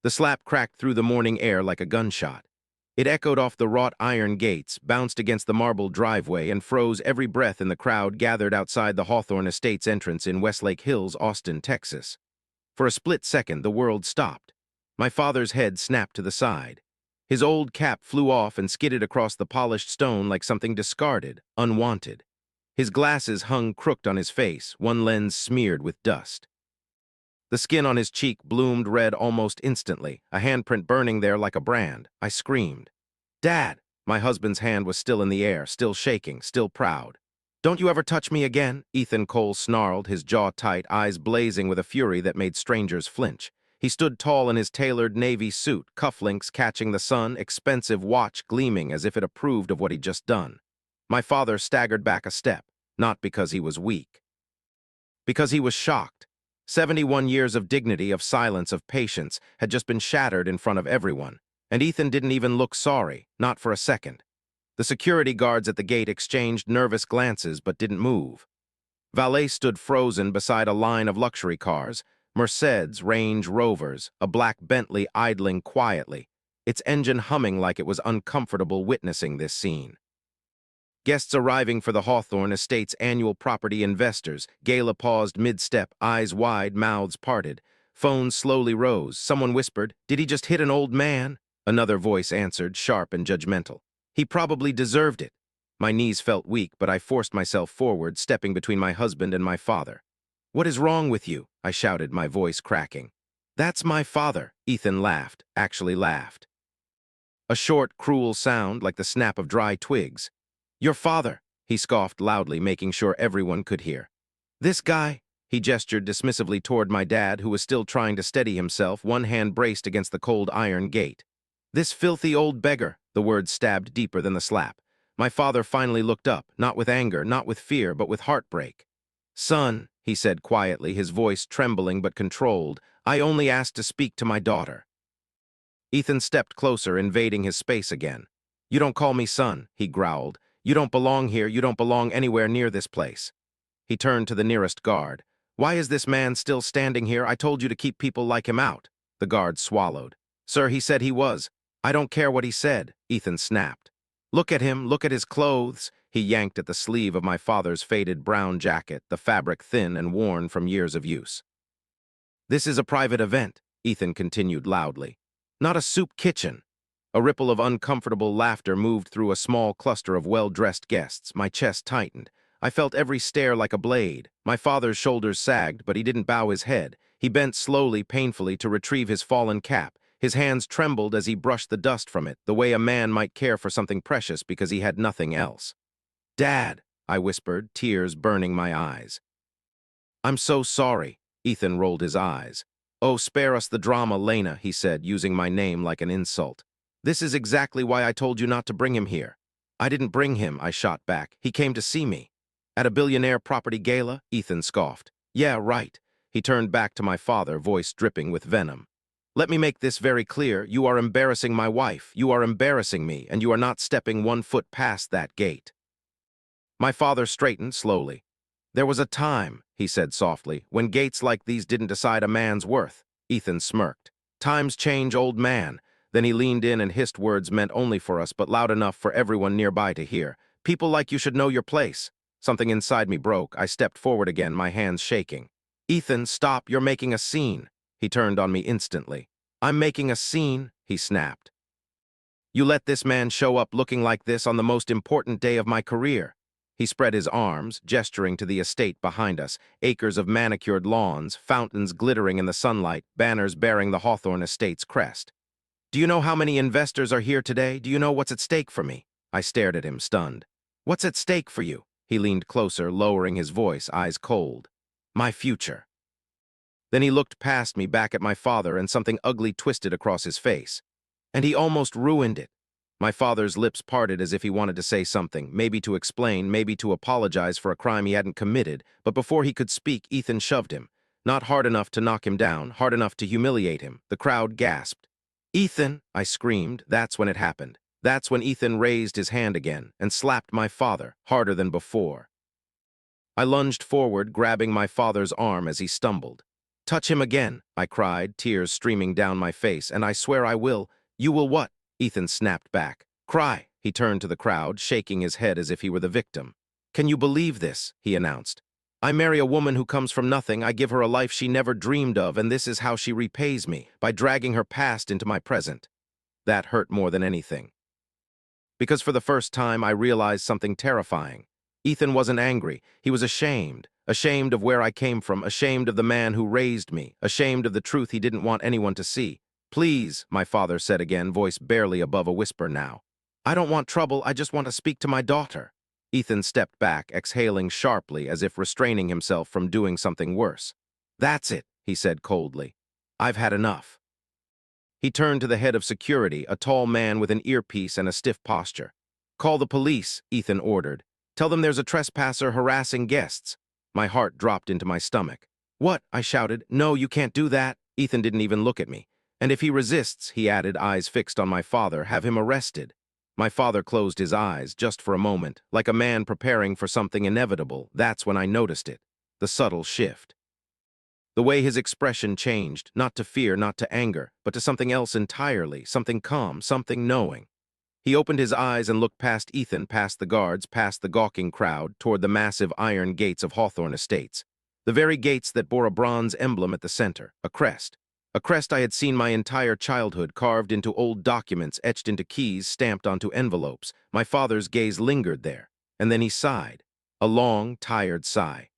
The slap cracked through the morning air like a gunshot. It echoed off the wrought iron gates, bounced against the marble driveway, and froze every breath in the crowd gathered outside the Hawthorne Estates entrance in Westlake Hills, Austin, Texas. For a split second, the world stopped. My father's head snapped to the side. His old cap flew off and skidded across the polished stone like something discarded, unwanted. His glasses hung crooked on his face, one lens smeared with dust. The skin on his cheek bloomed red almost instantly, a handprint burning there like a brand. I screamed. "Dad!" My husband's hand was still in the air, still shaking, still proud. "Don't you ever touch me again?" Ethan Cole snarled, his jaw tight, eyes blazing with a fury that made strangers flinch. He stood tall in his tailored navy suit, cufflinks catching the sun, expensive watch gleaming as if it approved of what he'd just done. My father staggered back a step, not because he was weak. Because he was shocked. 71 years of dignity, of silence, of patience had just been shattered in front of everyone, and Ethan didn't even look sorry, not for a second. The security guards at the gate exchanged nervous glances but didn't move. Valet stood frozen beside a line of luxury cars, Mercedes, Range Rovers, a black Bentley idling quietly, its engine humming like it was uncomfortable witnessing this scene. Guests arriving for the Hawthorne Estates annual property investors. Gala paused mid-step, eyes wide, mouths parted. Phones slowly rose. Someone whispered, "Did he just hit an old man?" Another voice answered, sharp and judgmental, "He probably deserved it." My knees felt weak, but I forced myself forward, stepping between my husband and my father. "What is wrong with you?" I shouted, my voice cracking. "That's my father," Ethan laughed, actually laughed. A short, cruel sound like the snap of dry twigs. "Your father," he scoffed loudly, making sure everyone could hear. "This guy," he gestured dismissively toward my dad, who was still trying to steady himself, one hand braced against the cold iron gate. "This filthy old beggar," the words stabbed deeper than the slap. My father finally looked up, not with anger, not with fear, but with heartbreak. "Son," he said quietly, his voice trembling but controlled, "I only asked to speak to my daughter." Ethan stepped closer, invading his space again. "You don't call me son," he growled. "You don't belong here, you don't belong anywhere near this place." He turned to the nearest guard. "Why is this man still standing here? I told you to keep people like him out." The guard swallowed. "Sir, he said he was." "I don't care what he said," Ethan snapped. "Look at him, look at his clothes." He yanked at the sleeve of my father's faded brown jacket, the fabric thin and worn from years of use. "This is a private event," Ethan continued loudly. "Not a soup kitchen." A ripple of uncomfortable laughter moved through a small cluster of well-dressed guests. My chest tightened. I felt every stare like a blade. My father's shoulders sagged, but he didn't bow his head. He bent slowly, painfully, to retrieve his fallen cap. His hands trembled as he brushed the dust from it, the way a man might care for something precious because he had nothing else. "Dad," I whispered, tears burning my eyes. "I'm so sorry," Ethan rolled his eyes. "Oh, spare us the drama, Lena," he said, using my name like an insult. "This is exactly why I told you not to bring him here." "I didn't bring him," I shot back. "He came to see me." "At a billionaire property gala?" Ethan scoffed. "Yeah, right." He turned back to my father, voice dripping with venom. "Let me make this very clear. You are embarrassing my wife. You are embarrassing me, and you are not stepping 1 foot past that gate." My father straightened slowly. "There was a time," he said softly, "when gates like these didn't decide a man's worth." Ethan smirked. "Times change, old man." Then he leaned in and hissed words meant only for us, but loud enough for everyone nearby to hear. "People like you should know your place." Something inside me broke. I stepped forward again, my hands shaking. "Ethan, stop, you're making a scene." He turned on me instantly. "I'm making a scene," he snapped. "You let this man show up looking like this on the most important day of my career." He spread his arms, gesturing to the estate behind us, acres of manicured lawns, fountains glittering in the sunlight, banners bearing the Hawthorne Estate's crest. "Do you know how many investors are here today? Do you know what's at stake for me?" I stared at him, stunned. "What's at stake for you?" He leaned closer, lowering his voice, eyes cold. "My future." Then he looked past me, back at my father, and something ugly twisted across his face. "And he almost ruined it." My father's lips parted as if he wanted to say something, maybe to explain, maybe to apologize for a crime he hadn't committed, but before he could speak, Ethan shoved him. Not hard enough to knock him down, hard enough to humiliate him. The crowd gasped. "Ethan!" I screamed. That's when it happened. That's when Ethan raised his hand again and slapped my father, harder than before. I lunged forward, grabbing my father's arm as he stumbled. Touch him again, I cried, tears streaming down my face, and I swear I will. You will what? Ethan snapped back. Cry. He turned to the crowd, shaking his head as if he were the victim. Can you believe this? He announced. I marry a woman who comes from nothing, I give her a life she never dreamed of, and this is how she repays me, by dragging her past into my present. That hurt more than anything. Because for the first time I realized something terrifying. Ethan wasn't angry, he was ashamed. Ashamed of where I came from, ashamed of the man who raised me, ashamed of the truth he didn't want anyone to see. Please, my father said again, voice barely above a whisper now. I don't want trouble, I just want to speak to my daughter. Ethan stepped back, exhaling sharply as if restraining himself from doing something worse. That's it, he said coldly. I've had enough. He turned to the head of security, a tall man with an earpiece and a stiff posture. Call the police, Ethan ordered. Tell them there's a trespasser harassing guests. My heart dropped into my stomach. What? I shouted. No, you can't do that. Ethan didn't even look at me. And if he resists, he added, eyes fixed on my father, have him arrested. My father closed his eyes, just for a moment, like a man preparing for something inevitable. That's when I noticed it. The subtle shift. The way his expression changed, not to fear, not to anger, but to something else entirely, something calm, something knowing. He opened his eyes and looked past Ethan, past the guards, past the gawking crowd, toward the massive iron gates of Hawthorne Estates. The very gates that bore a bronze emblem at the center, a crest. A crest I had seen my entire childhood, carved into old documents, etched into keys, stamped onto envelopes. My father's gaze lingered there, and then he sighed. A long, tired sigh.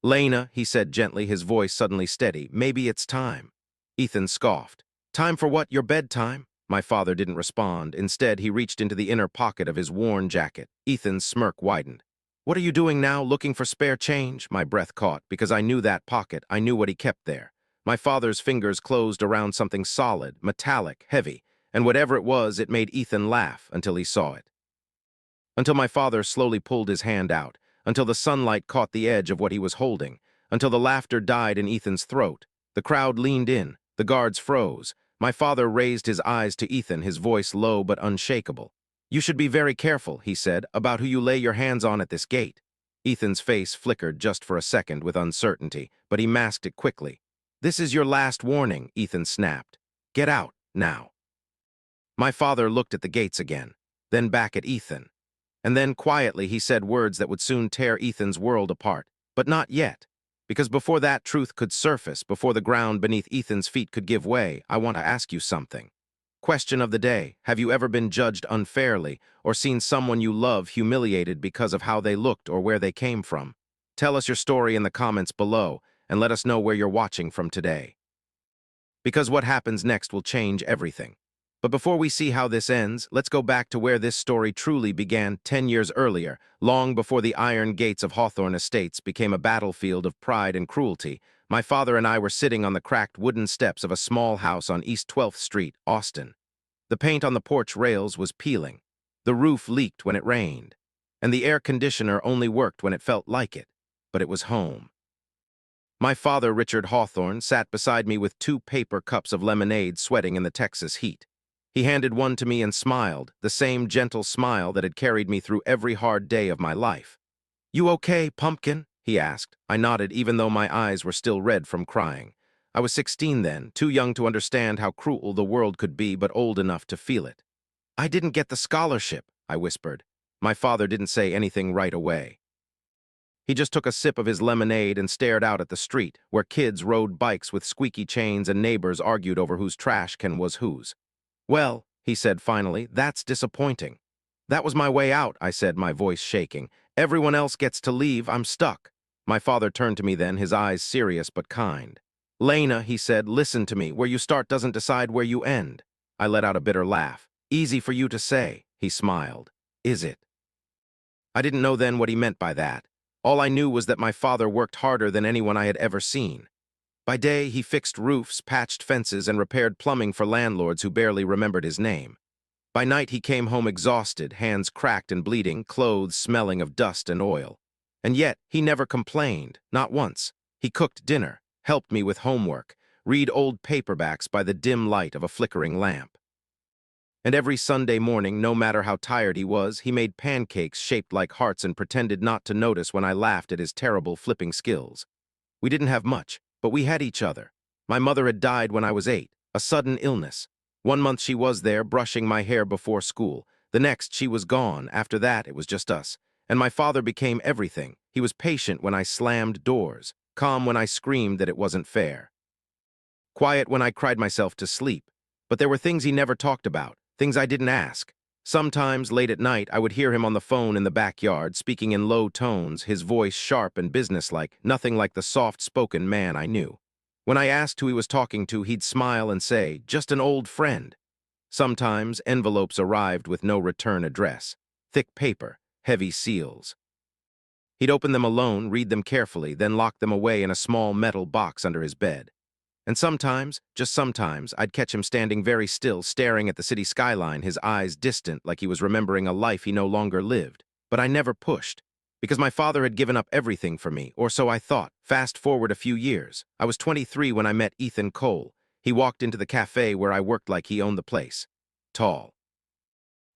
Lena, he said gently, his voice suddenly steady, maybe it's time. Ethan scoffed. Time for what? Your bedtime? My father didn't respond. Instead, he reached into the inner pocket of his worn jacket. Ethan's smirk widened. What are you doing now, looking for spare change? My breath caught, because I knew that pocket. I knew what he kept there. My father's fingers closed around something solid, metallic, heavy, and whatever it was, it made Ethan laugh until he saw it. Until my father slowly pulled his hand out, until the sunlight caught the edge of what he was holding, until the laughter died in Ethan's throat. The crowd leaned in, the guards froze. My father raised his eyes to Ethan, his voice low but unshakable. You should be very careful, he said, about who you lay your hands on at this gate. Ethan's face flickered just for a second with uncertainty, but he masked it quickly. This is your last warning, Ethan snapped. Get out, now. My father looked at the gates again, then back at Ethan. And then quietly he said words that would soon tear Ethan's world apart. But not yet. Because before that truth could surface, before the ground beneath Ethan's feet could give way, I want to ask you something. Question of the day, have you ever been judged unfairly or seen someone you love humiliated because of how they looked or where they came from? Tell us your story in the comments below and let us know where you're watching from today. Because what happens next will change everything. But before we see how this ends, let's go back to where this story truly began 10 years earlier, long before the iron gates of Hawthorne Estates became a battlefield of pride and cruelty. My father and I were sitting on the cracked wooden steps of a small house on East 12th Street, Austin. The paint on the porch rails was peeling. The roof leaked when it rained. And the air conditioner only worked when it felt like it. But it was home. My father, Richard Hawthorne, sat beside me with 2 paper cups of lemonade sweating in the Texas heat. He handed one to me and smiled, the same gentle smile that had carried me through every hard day of my life. You okay, pumpkin? He asked. I nodded, even though my eyes were still red from crying. I was 16 then, too young to understand how cruel the world could be, but old enough to feel it. I didn't get the scholarship, I whispered. My father didn't say anything right away. He just took a sip of his lemonade and stared out at the street, where kids rode bikes with squeaky chains and neighbors argued over whose trash can was whose. Well, he said finally, that's disappointing. That was my way out, I said, my voice shaking. Everyone else gets to leave, I'm stuck. My father turned to me then, his eyes serious but kind. Lena, he said, listen to me. Where you start doesn't decide where you end. I let out a bitter laugh. Easy for you to say, he smiled. Is it? I didn't know then what he meant by that. All I knew was that my father worked harder than anyone I had ever seen. By day, he fixed roofs, patched fences, and repaired plumbing for landlords who barely remembered his name. By night, he came home exhausted, hands cracked and bleeding, clothes smelling of dust and oil. And yet, he never complained, not once. He cooked dinner, helped me with homework, read old paperbacks by the dim light of a flickering lamp. And every Sunday morning, no matter how tired he was, he made pancakes shaped like hearts and pretended not to notice when I laughed at his terrible flipping skills. We didn't have much. But we had each other. My mother had died when I was 8, a sudden illness. One month she was there, brushing my hair before school. The next, she was gone. After that, it was just us. And my father became everything. He was patient when I slammed doors, calm when I screamed that it wasn't fair, quiet when I cried myself to sleep. But there were things he never talked about, things I didn't ask. Sometimes, late at night, I would hear him on the phone in the backyard, speaking in low tones, his voice sharp and businesslike, nothing like the soft-spoken man I knew. When I asked who he was talking to, he'd smile and say, "Just an old friend." Sometimes, envelopes arrived with no return address. Thick paper, heavy seals. He'd open them alone, read them carefully, then lock them away in a small metal box under his bed. And sometimes, just sometimes, I'd catch him standing very still, staring at the city skyline, his eyes distant like he was remembering a life he no longer lived. But I never pushed, because my father had given up everything for me, or so I thought. Fast forward a few years. I was 23 when I met Ethan Cole. He walked into the cafe where I worked like he owned the place. Tall,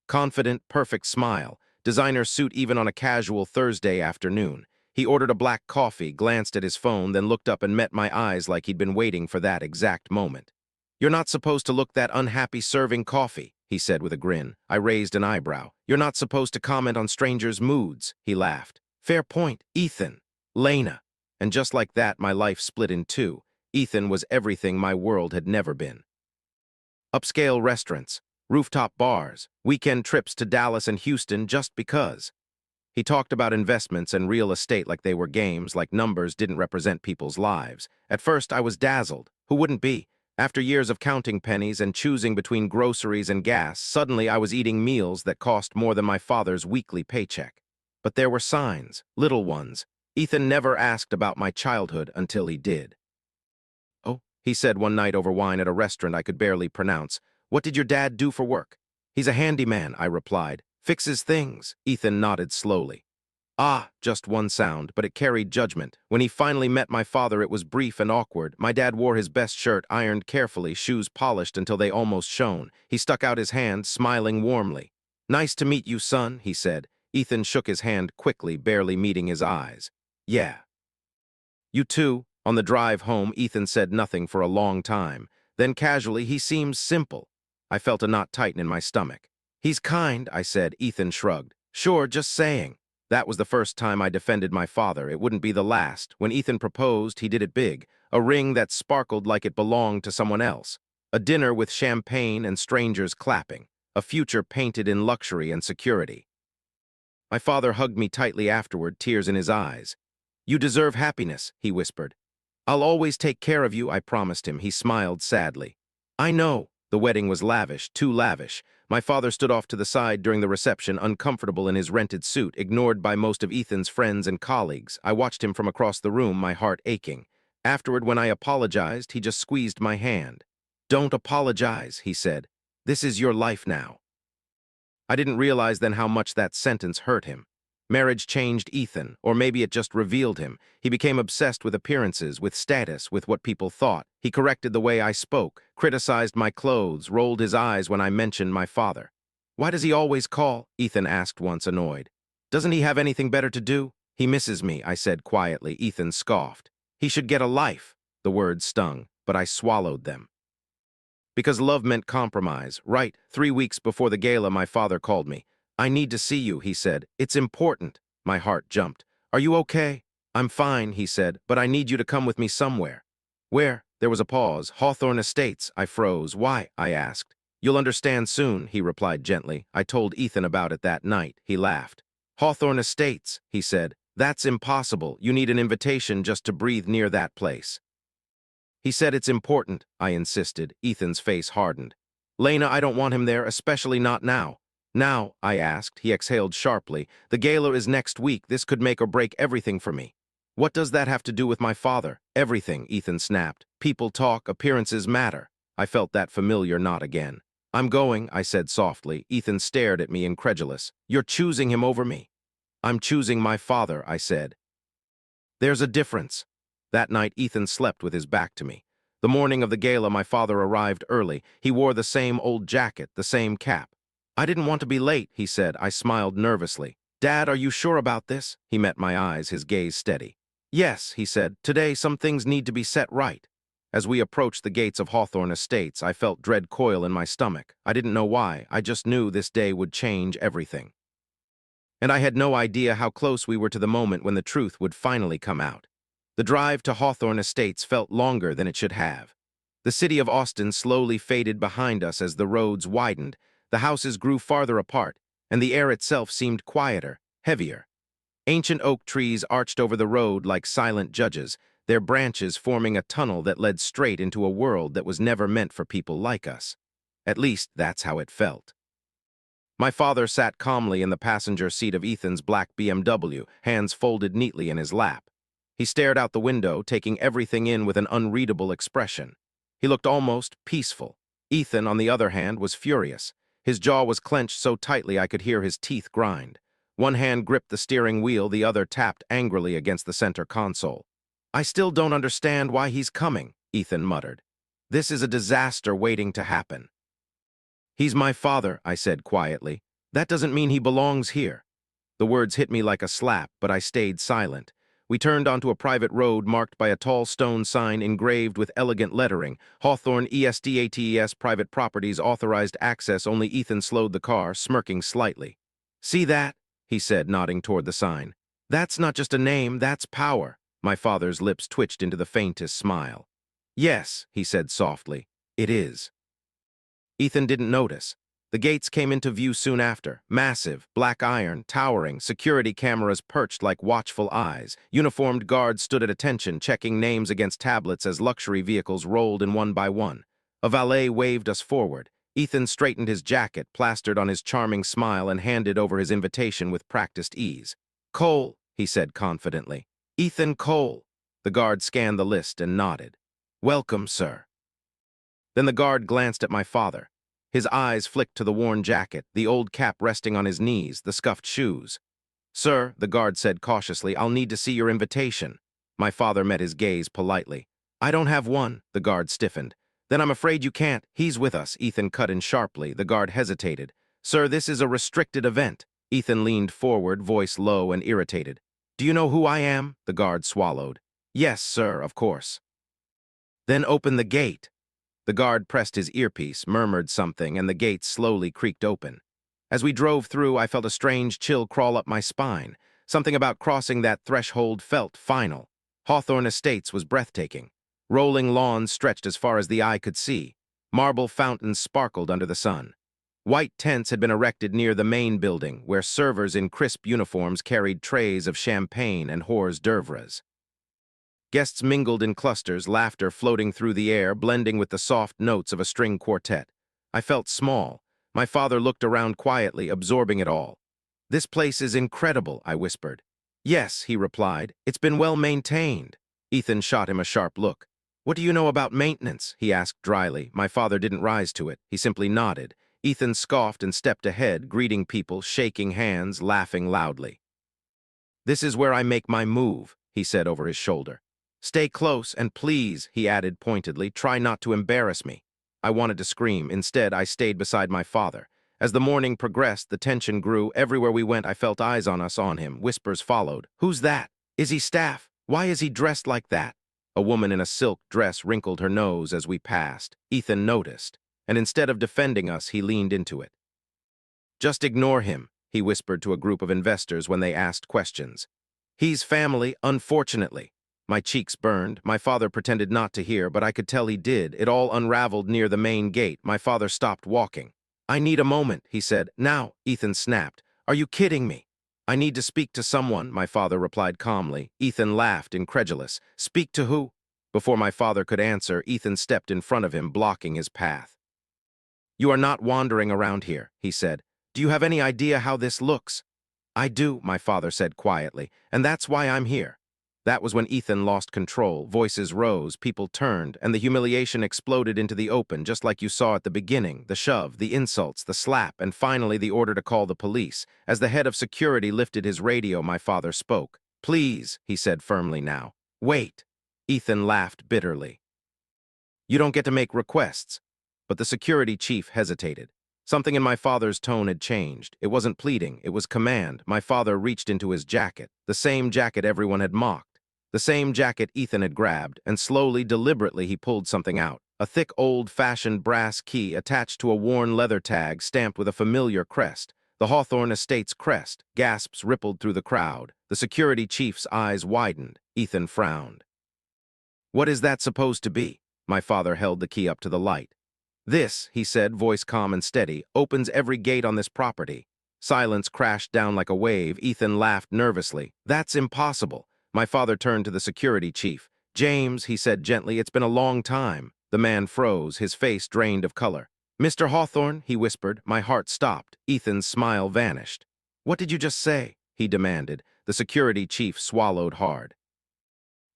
confident, perfect smile, designer suit even on a casual Thursday afternoon. He ordered a black coffee, glanced at his phone, then looked up and met my eyes like he'd been waiting for that exact moment. "You're not supposed to look that unhappy serving coffee," he said with a grin. I raised an eyebrow. "You're not supposed to comment on strangers' moods," he laughed. "Fair point, Ethan. Lena." And just like that, my life split in two. Ethan was everything my world had never been. Upscale restaurants, rooftop bars, weekend trips to Dallas and Houston just because. He talked about investments and real estate like they were games, like numbers didn't represent people's lives. At first, I was dazzled. Who wouldn't be? After years of counting pennies and choosing between groceries and gas, suddenly I was eating meals that cost more than my father's weekly paycheck. But there were signs, little ones. Ethan never asked about my childhood until he did. "Oh," he said one night over wine at a restaurant I could barely pronounce. "What did your dad do for work?" "He's a handyman," I replied. "Fixes things." Ethan nodded slowly. "Ah," just one sound, but it carried judgment. When he finally met my father, it was brief and awkward. My dad wore his best shirt, ironed carefully, shoes polished until they almost shone. He stuck out his hand, smiling warmly. "Nice to meet you, son," he said. Ethan shook his hand quickly, barely meeting his eyes. "Yeah." "You too." On the drive home, Ethan said nothing for a long time. Then casually, "He seems simple." I felt a knot tighten in my stomach. "He's kind," I said. Ethan shrugged. "Sure, just saying." That was the first time I defended my father. It wouldn't be the last. When Ethan proposed, he did it big. A ring that sparkled like it belonged to someone else. A dinner with champagne and strangers clapping. A future painted in luxury and security. My father hugged me tightly afterward, tears in his eyes. "You deserve happiness," he whispered. "I'll always take care of you," I promised him. He smiled sadly. "I know." The wedding was lavish, too lavish. My father stood off to the side during the reception, uncomfortable in his rented suit, ignored by most of Ethan's friends and colleagues. I watched him from across the room, my heart aching. Afterward, when I apologized, he just squeezed my hand. "Don't apologize," he said. "This is your life now." I didn't realize then how much that sentence hurt him. Marriage changed Ethan, or maybe it just revealed him. He became obsessed with appearances, with status, with what people thought. He corrected the way I spoke, criticized my clothes, rolled his eyes when I mentioned my father. "Why does he always call?" Ethan asked once, annoyed. "Doesn't he have anything better to do?" "He misses me," I said quietly. Ethan scoffed. "He should get a life." The words stung, but I swallowed them. Because love meant compromise. Right, 3 weeks before the gala, my father called me. "I need to see you," he said. "It's important." My heart jumped. "Are you okay?" "I'm fine," he said, "but I need you to come with me somewhere." "Where?" There was a pause. "Hawthorne Estates." I froze. "Why?" I asked. "You'll understand soon," he replied gently. I told Ethan about it that night. He laughed. "Hawthorne Estates," he said. "That's impossible. You need an invitation just to breathe near that place." He said it's important, I insisted. Ethan's face hardened. "Lena, I don't want him there, especially not now." "Now?" I asked. He exhaled sharply. "The gala is next week. This could make or break everything for me." "What does that have to do with my father?" "Everything," Ethan snapped. "People talk, appearances matter." I felt that familiar nod again. "I'm going," I said softly. Ethan stared at me, incredulous. "You're choosing him over me." "I'm choosing my father," I said. "There's a difference." That night, Ethan slept with his back to me. The morning of the gala, my father arrived early. He wore the same old jacket, the same cap. "I didn't want to be late," he said. I smiled nervously. "Dad, are you sure about this?" He met my eyes, his gaze steady. Yes, he said, today some things need to be set right. As we approached the gates of Hawthorne Estates, I felt dread coil in my stomach. I didn't know why, I just knew this day would change everything. And I had no idea how close we were to the moment when the truth would finally come out. The drive to Hawthorne Estates felt longer than it should have. The city of Austin slowly faded behind us as the roads widened, the houses grew farther apart, and the air itself seemed quieter, heavier. Ancient oak trees arched over the road like silent judges, their branches forming a tunnel that led straight into a world that was never meant for people like us. At least, that's how it felt. My father sat calmly in the passenger seat of Ethan's black BMW, hands folded neatly in his lap. He stared out the window, taking everything in with an unreadable expression. He looked almost peaceful. Ethan, on the other hand, was furious. His jaw was clenched so tightly I could hear his teeth grind. One hand gripped the steering wheel, the other tapped angrily against the center console. "I still don't understand why he's coming," Ethan muttered. "This is a disaster waiting to happen." "He's my father," I said quietly. "That doesn't mean he belongs here." The words hit me like a slap, but I stayed silent. We turned onto a private road marked by a tall stone sign engraved with elegant lettering, Hawthorne ESTATES Private Properties Authorized Access. Only Ethan slowed the car, smirking slightly. "See that?" he said, nodding toward the sign. "That's not just a name, that's power." My father's lips twitched into the faintest smile. "Yes," he said softly, "it is." Ethan didn't notice. The gates came into view soon after, massive, black iron, towering, security cameras perched like watchful eyes. Uniformed guards stood at attention, checking names against tablets as luxury vehicles rolled in one by one. A valet waved us forward. Ethan straightened his jacket, plastered on his charming smile, and handed over his invitation with practiced ease. "Cole," he said confidently. "Ethan Cole." The guard scanned the list and nodded. "Welcome, sir." Then the guard glanced at my father. His eyes flicked to the worn jacket, the old cap resting on his knees, the scuffed shoes. "Sir," the guard said cautiously, "I'll need to see your invitation." My father met his gaze politely. "I don't have one," the guard stiffened. "Then I'm afraid you can't. He's with us," Ethan cut in sharply. The guard hesitated. "Sir, this is a restricted event." Ethan leaned forward, voice low and irritated. "Do you know who I am?" The guard swallowed. "Yes, sir, of course." "Then open the gate." The guard pressed his earpiece, murmured something, and the gate slowly creaked open. As we drove through, I felt a strange chill crawl up my spine. Something about crossing that threshold felt final. Hawthorne Estates was breathtaking. Rolling lawns stretched as far as the eye could see. Marble fountains sparkled under the sun. White tents had been erected near the main building, where servers in crisp uniforms carried trays of champagne and hors d'oeuvres. Guests mingled in clusters, laughter floating through the air, blending with the soft notes of a string quartet. I felt small. My father looked around quietly, absorbing it all. "This place is incredible," I whispered. "Yes," he replied. "It's been well maintained." Ethan shot him a sharp look. "What do you know about maintenance?" he asked dryly. My father didn't rise to it. He simply nodded. Ethan scoffed and stepped ahead, greeting people, shaking hands, laughing loudly. "This is where I make my move," he said over his shoulder. "Stay close, and please," he added pointedly, "try not to embarrass me." I wanted to scream. Instead, I stayed beside my father. As the morning progressed, the tension grew. Everywhere we went, I felt eyes on us, on him. Whispers followed. "Who's that? Is he staff? Why is he dressed like that?" A woman in a silk dress wrinkled her nose as we passed. Ethan noticed, and instead of defending us, he leaned into it. "Just ignore him," he whispered to a group of investors when they asked questions. "He's family, unfortunately." My cheeks burned. My father pretended not to hear, but I could tell he did. It all unraveled near the main gate. My father stopped walking. "I need a moment," he said. "Now," Ethan snapped. "Are you kidding me?" "I need to speak to someone," my father replied calmly. Ethan laughed, incredulous. "Speak to who?" Before my father could answer, Ethan stepped in front of him, blocking his path. "You are not wandering around here," he said. "Do you have any idea how this looks?" "I do," my father said quietly, "and that's why I'm here." That was when Ethan lost control. Voices rose, people turned, and the humiliation exploded into the open, just like you saw at the beginning. The shove, the insults, the slap, and finally the order to call the police. As the head of security lifted his radio, my father spoke. "Please," he said firmly now. "Wait." Ethan laughed bitterly. "You don't get to make requests." But the security chief hesitated. Something in my father's tone had changed. It wasn't pleading, it was command. My father reached into his jacket, the same jacket everyone had mocked. The same jacket Ethan had grabbed, and slowly, deliberately, he pulled something out. A thick, old-fashioned brass key attached to a worn leather tag stamped with a familiar crest. The Hawthorne Estates crest. Gasps rippled through the crowd. The security chief's eyes widened. Ethan frowned. "What is that supposed to be?" My father held the key up to the light. "This," he said, voice calm and steady, "opens every gate on this property." Silence crashed down like a wave. Ethan laughed nervously. "That's impossible." My father turned to the security chief. "James," he said gently, "it's been a long time." The man froze, his face drained of color. "Mr. Hawthorne," he whispered. My heart stopped. Ethan's smile vanished. "What did you just say?" he demanded. The security chief swallowed hard.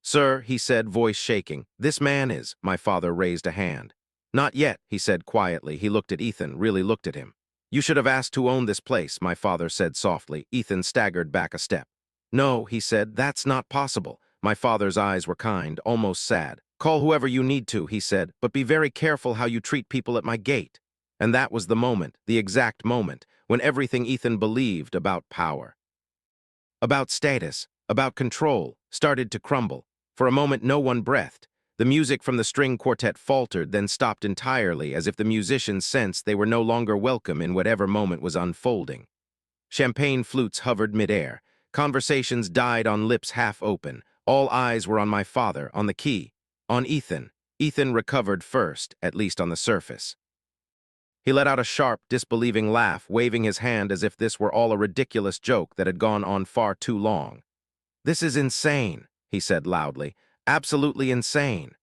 "Sir," he said, voice shaking, "this man is—" My father raised a hand. "Not yet," he said quietly. He looked at Ethan, really looked at him. "You should have asked who owned this place," my father said softly. Ethan staggered back a step. "No," he said, "that's not possible." My father's eyes were kind, almost sad. "Call whoever you need to," he said, "but be very careful how you treat people at my gate." And that was the moment, the exact moment, when everything Ethan believed about power, about status, about control, started to crumble. For a moment, no one breathed. The music from the string quartet faltered, then stopped entirely, as if the musicians sensed they were no longer welcome in whatever moment was unfolding. Champagne flutes hovered midair. Conversations died on lips half open. All eyes were on my father, on the key, on Ethan. Ethan recovered first, at least on the surface. He let out a sharp, disbelieving laugh, waving his hand as if this were all a ridiculous joke that had gone on far too long. "This is insane," he said loudly. "Absolutely insane."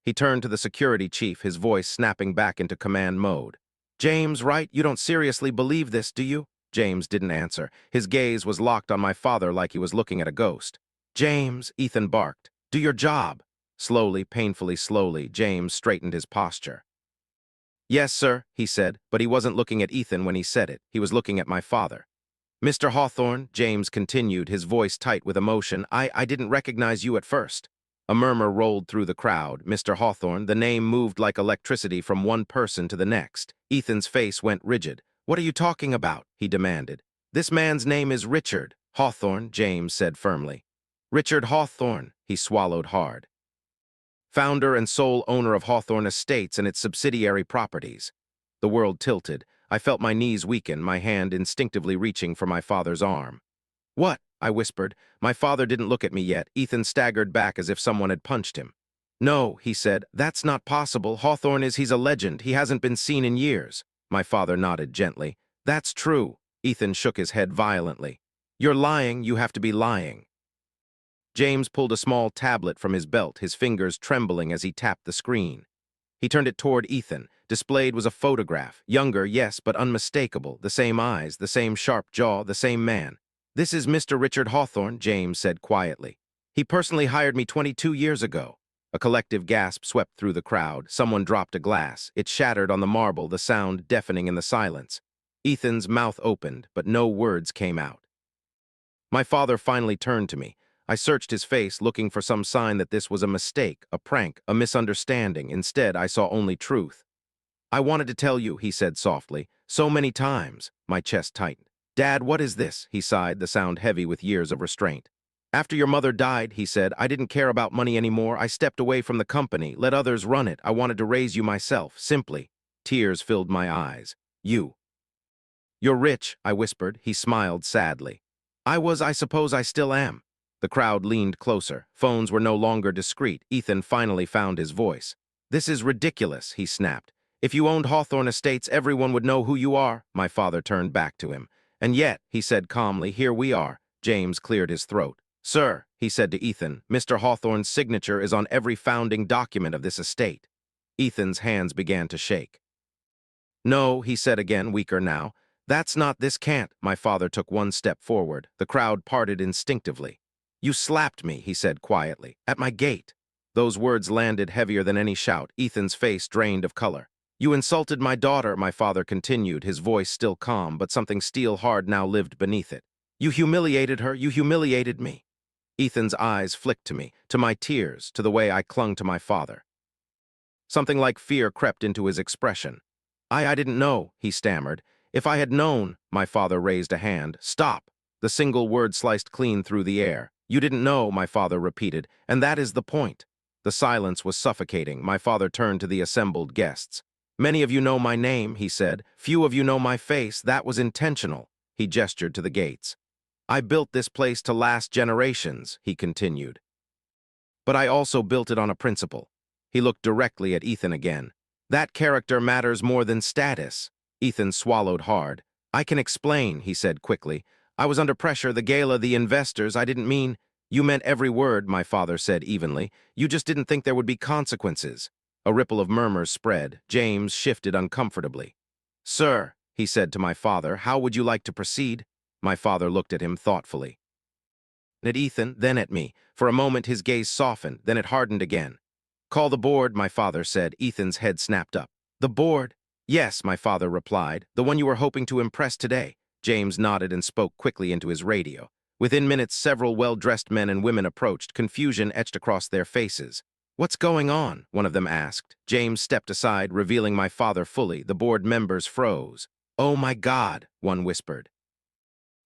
He turned to the security chief, his voice snapping back into command mode. "James, right? You don't seriously believe this, do you?" James didn't answer. His gaze was locked on my father like he was looking at a ghost. "James," Ethan barked, "do your job." Slowly, painfully slowly, James straightened his posture. "Yes, sir," he said, but he wasn't looking at Ethan when he said it. He was looking at my father. "Mr. Hawthorne," James continued, his voice tight with emotion, I didn't recognize you at first." A murmur rolled through the crowd. "Mr. Hawthorne," the name moved like electricity from one person to the next. Ethan's face went rigid. "What are you talking about?" he demanded. "This man's name is Richard Hawthorne," James said firmly. "Richard Hawthorne," he swallowed hard. "Founder and sole owner of Hawthorne Estates and its subsidiary properties." The world tilted. I felt my knees weaken, my hand instinctively reaching for my father's arm. "What?" I whispered. My father didn't look at me yet. Ethan staggered back as if someone had punched him. "No," he said, "that's not possible. He's a legend. He hasn't been seen in years." My father nodded gently. "That's true." Ethan shook his head violently. "You're lying. You have to be lying." James pulled a small tablet from his belt, his fingers trembling as he tapped the screen. He turned it toward Ethan. Displayed was a photograph. Younger, yes, but unmistakable. The same eyes, the same sharp jaw, the same man. "This is Mr. Richard Hawthorne," James said quietly. "He personally hired me 22 years ago." A collective gasp swept through the crowd. Someone dropped a glass. It shattered on the marble, the sound deafening in the silence. Ethan's mouth opened, but no words came out. My father finally turned to me. I searched his face, looking for some sign that this was a mistake, a prank, a misunderstanding. Instead, I saw only truth. "I wanted to tell you," he said softly. "So many times." My chest tightened. "Dad, what is this?" he sighed, the sound heavy with years of restraint. "After your mother died," he said, "I didn't care about money anymore. I stepped away from the company, let others run it. I wanted to raise you myself, simply." Tears filled my eyes. "You. You're rich," I whispered. He smiled sadly. I suppose I still am." The crowd leaned closer. Phones were no longer discreet. Ethan finally found his voice. "This is ridiculous," he snapped. "If you owned Hawthorne Estates, everyone would know who you are." My father turned back to him. "And yet," he said calmly, "here we are." James cleared his throat. "Sir," he said to Ethan, "Mr. Hawthorne's signature is on every founding document of this estate." Ethan's hands began to shake. "No," he said again, weaker now. This can't." My father took one step forward. The crowd parted instinctively. "You slapped me," he said quietly, "at my gate." Those words landed heavier than any shout. Ethan's face drained of color. "You insulted my daughter," my father continued, his voice still calm, but something steel-hard now lived beneath it. "You humiliated her. You humiliated me." Ethan's eyes flicked to me, to my tears, to the way I clung to my father. Something like fear crept into his expression. I didn't know," he stammered. "If I had known," my father raised a hand. "Stop." The single word sliced clean through the air. You didn't know, my father repeated, and that is the point. The silence was suffocating. My father turned to the assembled guests. Many of you know my name, he said. Few of you know my face. That was intentional. He gestured to the gates. I built this place to last generations, he continued. But I also built it on a principle. He looked directly at Ethan again. That character matters more than status. Ethan swallowed hard. I can explain, he said quickly. I was under pressure, the gala, the investors, I didn't mean— You meant every word, my father said evenly. You just didn't think there would be consequences. A ripple of murmurs spread. James shifted uncomfortably. Sir, he said to my father, how would you like to proceed? My father looked at him thoughtfully. At Ethan, then at me. For a moment his gaze softened, then it hardened again. Call the board, my father said. Ethan's head snapped up. The board? Yes, my father replied. The one you were hoping to impress today. James nodded and spoke quickly into his radio. Within minutes, several well-dressed men and women approached, confusion etched across their faces. What's going on? One of them asked. James stepped aside, revealing my father fully. The board members froze. Oh my God, one whispered.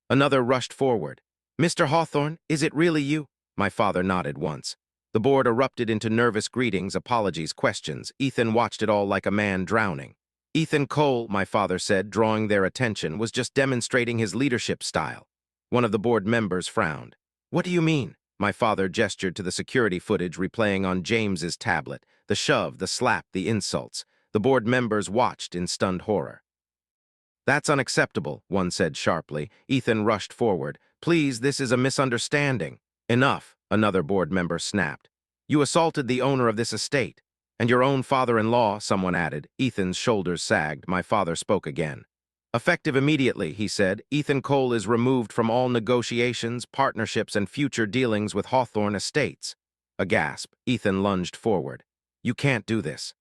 Another rushed forward. Mr. Hawthorne, is it really you? My father nodded once. The board erupted into nervous greetings, apologies, questions. Ethan watched it all like a man drowning. Ethan Cole, my father said, drawing their attention, was just demonstrating his leadership style. One of the board members frowned. What do you mean? My father gestured to the security footage replaying on James's tablet. The shove, the slap, the insults. The board members watched in stunned horror. That's unacceptable, one said sharply. Ethan rushed forward. Please, this is a misunderstanding. Enough, another board member snapped. You assaulted the owner of this estate. And your own father-in-law, someone added. Ethan's shoulders sagged. My father spoke again. Effective immediately, he said, Ethan Cole is removed from all negotiations, partnerships, and future dealings with Hawthorne Estates. A gasp. Ethan lunged forward. You can't do this.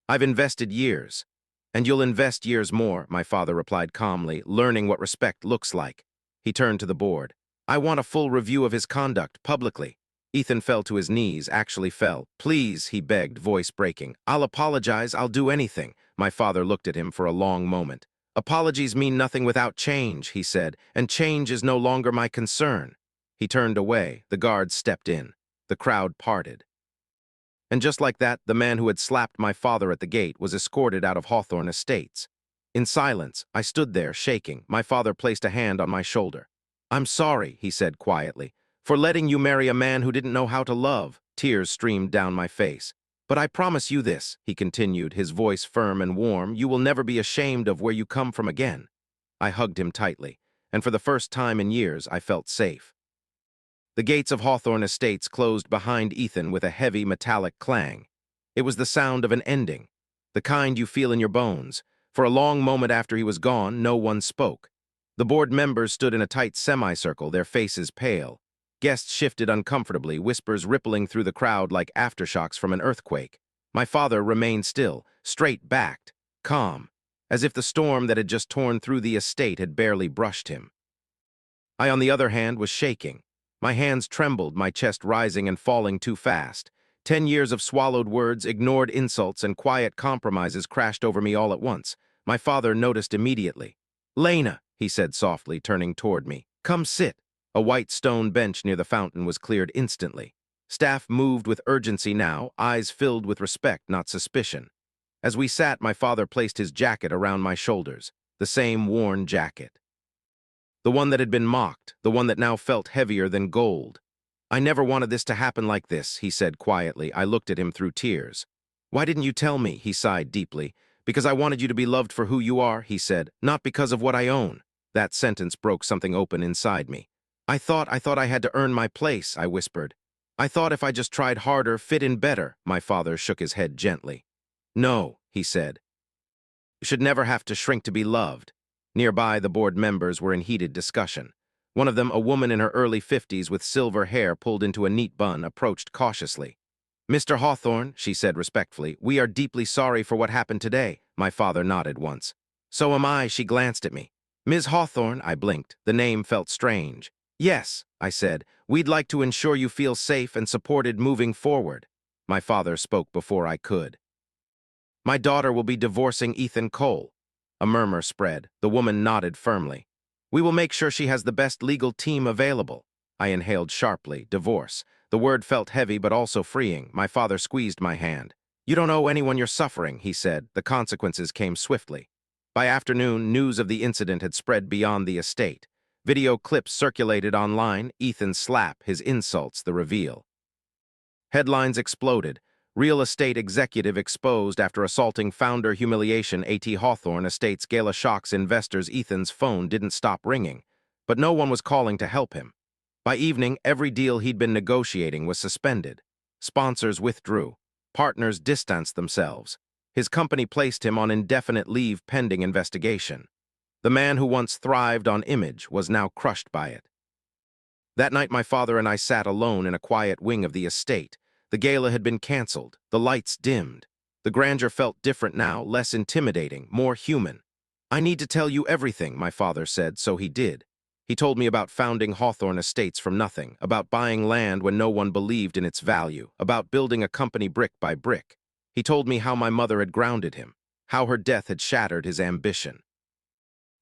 I've invested years. And you'll invest years more, my father replied calmly, learning what respect looks like. He turned to the board. I want a full review of his conduct, publicly. Ethan fell to his knees, actually fell. Please, he begged, voice breaking. I'll apologize, I'll do anything. My father looked at him for a long moment. Apologies mean nothing without change, he said, and change is no longer my concern. He turned away. The guards stepped in. The crowd parted. And just like that, the man who had slapped my father at the gate was escorted out of Hawthorne Estates. In silence, I stood there, shaking. My father placed a hand on my shoulder. I'm sorry, he said quietly, for letting you marry a man who didn't know how to love. Tears streamed down my face. But I promise you this, he continued, his voice firm and warm, you will never be ashamed of where you come from again. I hugged him tightly, and for the first time in years, I felt safe. The gates of Hawthorne Estates closed behind Ethan with a heavy metallic clang. It was the sound of an ending, the kind you feel in your bones. For a long moment after he was gone, no one spoke. The board members stood in a tight semicircle, their faces pale. Guests shifted uncomfortably, whispers rippling through the crowd like aftershocks from an earthquake. My father remained still, straight-backed, calm, as if the storm that had just torn through the estate had barely brushed him. I, on the other hand, was shaking. My hands trembled, my chest rising and falling too fast. 10 years of swallowed words, ignored insults, and quiet compromises crashed over me all at once. My father noticed immediately. Lena, he said softly, turning toward me. Come sit. A white stone bench near the fountain was cleared instantly. Staff moved with urgency now, eyes filled with respect, not suspicion. As we sat, my father placed his jacket around my shoulders, the same worn jacket. The one that had been mocked, the one that now felt heavier than gold. I never wanted this to happen like this, he said quietly. I looked at him through tears. Why didn't you tell me, he sighed deeply. Because I wanted you to be loved for who you are, he said, not because of what I own. That sentence broke something open inside me. I thought I had to earn my place, I whispered. I thought if I just tried harder, fit in better. My father shook his head gently. No, he said. You should never have to shrink to be loved. Nearby, the board members were in heated discussion. One of them, a woman in her early 50s with silver hair pulled into a neat bun, approached cautiously. Mr. Hawthorne, she said respectfully, we are deeply sorry for what happened today. My father nodded once. So am I, she glanced at me. Ms. Hawthorne, I blinked. The name felt strange. Yes, I said, we'd like to ensure you feel safe and supported moving forward. My father spoke before I could. My daughter will be divorcing Ethan Cole. A murmur spread. The woman nodded firmly. We will make sure she has the best legal team available. I inhaled sharply. Divorce. The word felt heavy but also freeing. My father squeezed my hand. You don't owe anyone your suffering, he said. The consequences came swiftly. By afternoon, news of the incident had spread beyond the estate. Video clips circulated online, Ethan's slap, his insults, the reveal. Headlines exploded. Real estate executive exposed after assaulting founder humiliation. A.T. Hawthorne Estates gala shocks investors. Ethan's phone didn't stop ringing, but no one was calling to help him. By evening, every deal he'd been negotiating was suspended. Sponsors withdrew. Partners distanced themselves. His company placed him on indefinite leave pending investigation. The man who once thrived on image was now crushed by it. That night, my father and I sat alone in a quiet wing of the estate. The gala had been canceled, the lights dimmed. The grandeur felt different now, less intimidating, more human. I need to tell you everything, my father said, so he did. He told me about founding Hawthorne Estates from nothing, about buying land when no one believed in its value, about building a company brick by brick. He told me how my mother had grounded him, how her death had shattered his ambition.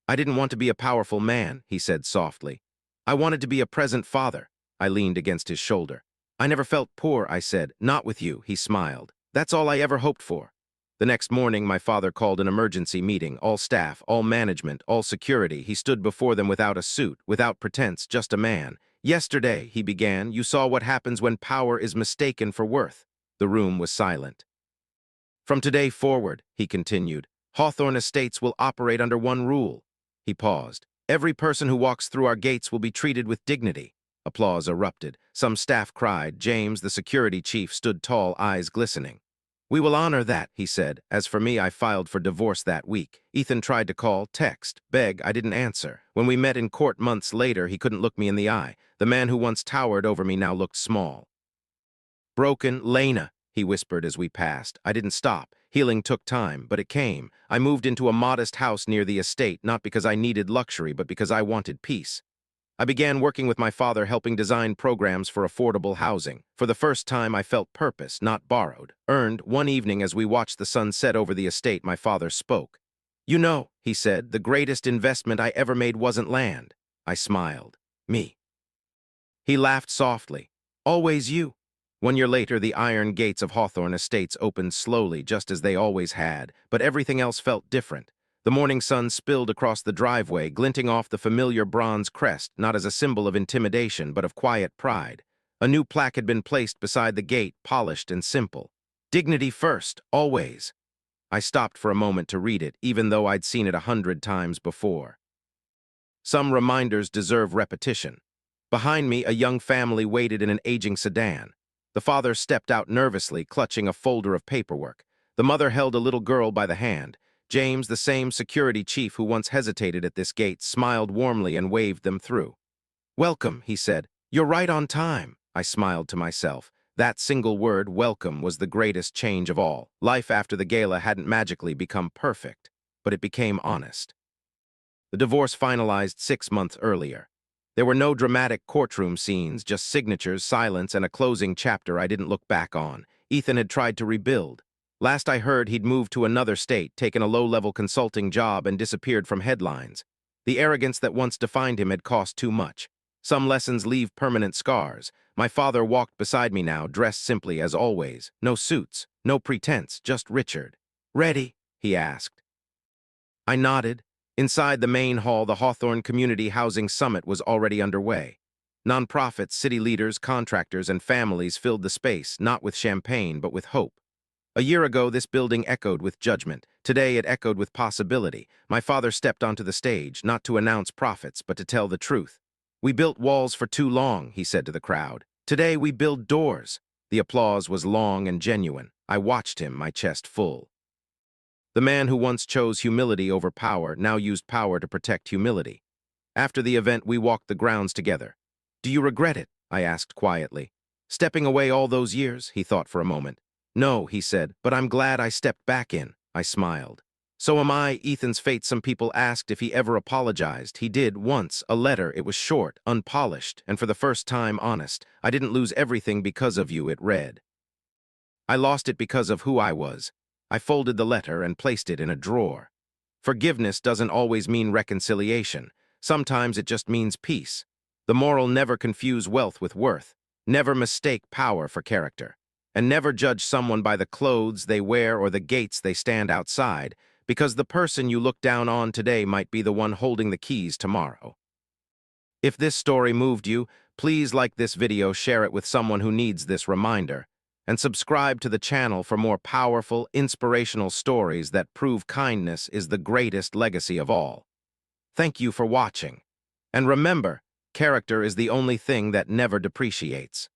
I didn't want to be a powerful man, he said softly. I wanted to be a present father. I leaned against his shoulder. I never felt poor, I said. Not with you, he smiled. That's all I ever hoped for. The next morning, my father called an emergency meeting, all staff, all management, all security. He stood before them without a suit, without pretense, just a man. Yesterday, he began, you saw what happens when power is mistaken for worth. The room was silent. From today forward, he continued, Hawthorne Estates will operate under one rule. He paused. Every person who walks through our gates will be treated with dignity. Applause erupted. Some staff cried. James, the security chief, stood tall, eyes glistening. We will honor that, he said. As for me, I filed for divorce that week. Ethan tried to call, text, beg. I didn't answer. When we met in court months later, he couldn't look me in the eye. The man who once towered over me now looked small. Broken, Lena, he whispered as we passed. I didn't stop. Healing took time, but it came. I moved into a modest house near the estate, not because I needed luxury, but because I wanted peace. I began working with my father, helping design programs for affordable housing. For the first time, I felt purpose, not borrowed. Earned. One evening, as we watched the sun set over the estate, my father spoke. You know, he said, the greatest investment I ever made wasn't land. I smiled. Me. He laughed softly. Always you. 1 year later, the iron gates of Hawthorne Estates opened slowly, just as they always had, but everything else felt different. The morning sun spilled across the driveway, glinting off the familiar bronze crest, not as a symbol of intimidation, but of quiet pride. A new plaque had been placed beside the gate, polished and simple. Dignity first, always. I stopped for a moment to read it, even though I'd seen it 100 times before. Some reminders deserve repetition. Behind me, a young family waited in an aging sedan. The father stepped out nervously, clutching a folder of paperwork. The mother held a little girl by the hand. James, the same security chief who once hesitated at this gate, smiled warmly and waved them through. Welcome, he said. You're right on time. I smiled to myself. That single word, welcome, was the greatest change of all. Life after the gala hadn't magically become perfect, but it became honest. The divorce finalized 6 months earlier. There were no dramatic courtroom scenes, just signatures, silence, and a closing chapter I didn't look back on. Ethan had tried to rebuild. Last I heard, he'd moved to another state, taken a low-level consulting job, and disappeared from headlines. The arrogance that once defined him had cost too much. Some lessons leave permanent scars. My father walked beside me now, dressed simply as always. No suits, no pretense, just Richard. Ready? He asked. I nodded. Inside the main hall, the Hawthorne Community Housing Summit was already underway. Nonprofits, city leaders, contractors, and families filled the space, not with champagne, but with hope. A year ago, this building echoed with judgment. Today, it echoed with possibility. My father stepped onto the stage, not to announce profits, but to tell the truth. We built walls for too long, he said to the crowd. Today, we build doors. The applause was long and genuine. I watched him, my chest full. The man who once chose humility over power now used power to protect humility. After the event, we walked the grounds together. Do you regret it? I asked quietly. Stepping away all those years? He thought for a moment. No, he said, but I'm glad I stepped back in. I smiled. So am I. Ethan's fate. Some people asked if he ever apologized. He did once, a letter. It was short, unpolished, and for the first time honest. I didn't lose everything because of you, it read. I lost it because of who I was. I folded the letter and placed it in a drawer. Forgiveness doesn't always mean reconciliation. Sometimes it just means peace. The moral: never confuse wealth with worth, never mistake power for character, and never judge someone by the clothes they wear or the gates they stand outside, because the person you look down on today might be the one holding the keys tomorrow. If this story moved you, please like this video, share it with someone who needs this reminder, and subscribe to the channel for more powerful, inspirational stories that prove kindness is the greatest legacy of all. Thank you for watching. And remember, character is the only thing that never depreciates.